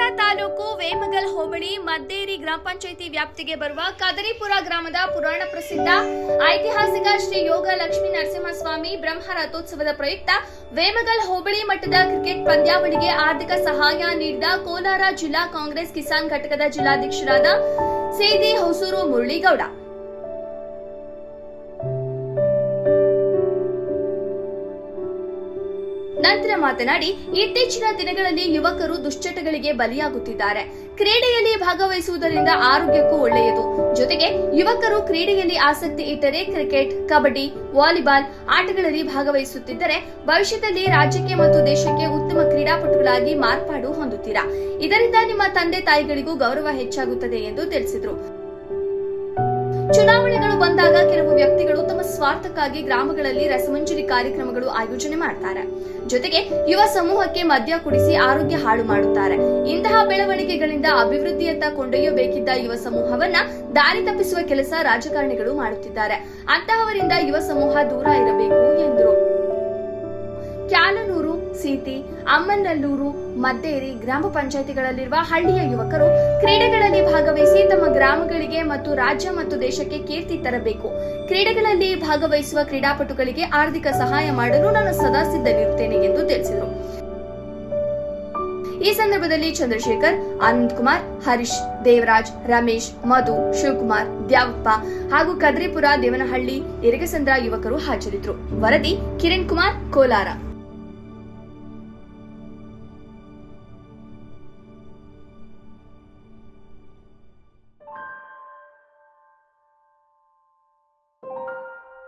ಕೋಲಾರ ತಾಲೂಕು ವೇಮಗಲ್ ಹೋಬಳಿ ಮದ್ದೇರಿ ಗ್ರಾಮ ಪಂಚಾಯಿತಿ ವ್ಯಾಪ್ತಿಗೆ ಬರುವ ಕದರಿಪುರ ಗ್ರಾಮದ ಪುರಾಣ ಪ್ರಸಿದ್ಧ ಐತಿಹಾಸಿಕ ಶ್ರೀ ಯೋಗ ಲಕ್ಷ್ಮೀ ನರಸಿಂಹಸ್ವಾಮಿ ಬ್ರಹ್ಮ ರಥೋತ್ಸವದ ಪ್ರಯುಕ್ತ ವೇಮಗಲ್ ಹೋಬಳಿ ಮಟ್ಟದ ಕ್ರಿಕೆಟ್ ಪಂದ್ಯಾವಳಿಗೆ ಆರ್ಥಿಕ ಸಹಾಯ ನೀಡಿದ ಕೋಲಾರ ಜಿಲ್ಲಾ ಕಾಂಗ್ರೆಸ್ ಕಿಸಾನ್ ಘಟಕದ ಜಿಲ್ಲಾಧ್ಯಕ್ಷರಾದ ಸೇದಿ ಹೊಸೂರು ಮುರಳಿಗೌಡ ನಂತರ ಮಾತನಾಡಿ, ಇತ್ತೀಚಿನ ದಿನಗಳಲ್ಲಿ ಯುವಕರು ದುಶ್ಚಟಗಳಿಗೆ ಬಲಿಯಾಗುತ್ತಿದ್ದಾರೆ. ಕ್ರೀಡೆಯಲ್ಲಿ ಭಾಗವಹಿಸುವುದರಿಂದ ಆರೋಗ್ಯಕ್ಕೂ ಒಳ್ಳೆಯದು. ಜೊತೆಗೆ ಯುವಕರು ಕ್ರೀಡೆಯಲ್ಲಿ ಆಸಕ್ತಿ ಇಟ್ಟರೆ ಕ್ರಿಕೆಟ್, ಕಬಡ್ಡಿ, ವಾಲಿಬಾಲ್ ಆಟಗಳಲ್ಲಿ ಭಾಗವಹಿಸುತ್ತಿದ್ದರೆ ಭವಿಷ್ಯದಲ್ಲಿ ರಾಜ್ಯಕ್ಕೆ ಮತ್ತು ದೇಶಕ್ಕೆ ಉತ್ತಮ ಕ್ರೀಡಾಪಟುಗಳಾಗಿ ಮಾರ್ಪಾಡು ಹೊಂದುತ್ತೀರಾ. ಇದರಿಂದ ನಿಮ್ಮ ತಂದೆ ತಾಯಿಗಳಿಗೂ ಗೌರವ ಹೆಚ್ಚಾಗುತ್ತದೆ ಎಂದು ತಿಳಿಸಿದರು. ಚುನಾವಣೆಗಳು ಬಂದಾಗ ಕೆಲವು ವ್ಯಕ್ತಿಗಳು ತಮ್ಮ ಸ್ವಾರ್ಥಕ್ಕಾಗಿ ಗ್ರಾಮಗಳಲ್ಲಿ ರಸಮಂಜರಿ ಕಾರ್ಯಕ್ರಮಗಳು ಆಯೋಜನೆ ಮಾಡುತ್ತಾರೆ. ಜೊತೆಗೆ ಯುವ ಸಮೂಹಕ್ಕೆ ಮದ್ಯ ಕುಡಿಸಿ ಆರೋಗ್ಯ ಹಾಳು ಮಾಡುತ್ತಾರೆ. ಇಂತಹ ಬೆಳವಣಿಗೆಗಳಿಂದ ಅಭಿವೃದ್ಧಿಯತ್ತ ಕೊಂಡೊಯ್ಯಬೇಕಿದ್ದ ಯುವ ಸಮೂಹವನ್ನ ದಾರಿ ತಪ್ಪಿಸುವ ಕೆಲಸ ರಾಜಕಾರಣಿಗಳು ಮಾಡುತ್ತಿದ್ದಾರೆ. ಅಂತಹವರಿಂದ ಯುವ ಸಮೂಹ ದೂರ ಇರಬೇಕು ಎಂದರು. ಕ್ಯಾಲನೂರು, ಸೀತಿ, ಅಮ್ಮನಲ್ಲೂರು, ಮದ್ದೇರಿ ಗ್ರಾಮ ಪಂಚಾಯಿತಿಗಳಲ್ಲಿರುವ ಹಳ್ಳಿಯ ಯುವಕರು ಕ್ರೀಡೆಗಳಲ್ಲಿ ಭಾಗವಹಿಸಿ ತಮ್ಮ ಗ್ರಾಮಗಳಿಗೆ ಮತ್ತು ರಾಜ್ಯ ಮತ್ತು ದೇಶಕ್ಕೆ ಕೀರ್ತಿ ತರಬೇಕು. ಕ್ರೀಡೆಗಳಲ್ಲಿ ಭಾಗವಹಿಸುವ ಕ್ರೀಡಾಪಟುಗಳಿಗೆ ಆರ್ಥಿಕ ಸಹಾಯ ಮಾಡಲು ನಾನು ಸದಾ ಸಿದ್ಧನಿರುತ್ತೇನೆ ಎಂದು ತಿಳಿಸಿದರು. ಈ ಸಂದರ್ಭದಲ್ಲಿ ಚಂದ್ರಶೇಖರ್, ಆನಂದ್ ಕುಮಾರ್, ಹರೀಶ್, ದೇವರಾಜ್, ರಮೇಶ್, ಮಧು, ಶಿವಕುಮಾರ್, ದ್ಯಾವಪ್ಪ ಹಾಗೂ ಕದ್ರಿಪುರ, ದೇವನಹಳ್ಳಿ, ಇರಗಸಂದ್ರ ಯುವಕರು ಹಾಜರಿದ್ದರು. ವರದಿ ಕಿರಣ್ ಕುಮಾರ್, ಕೋಲಾರ.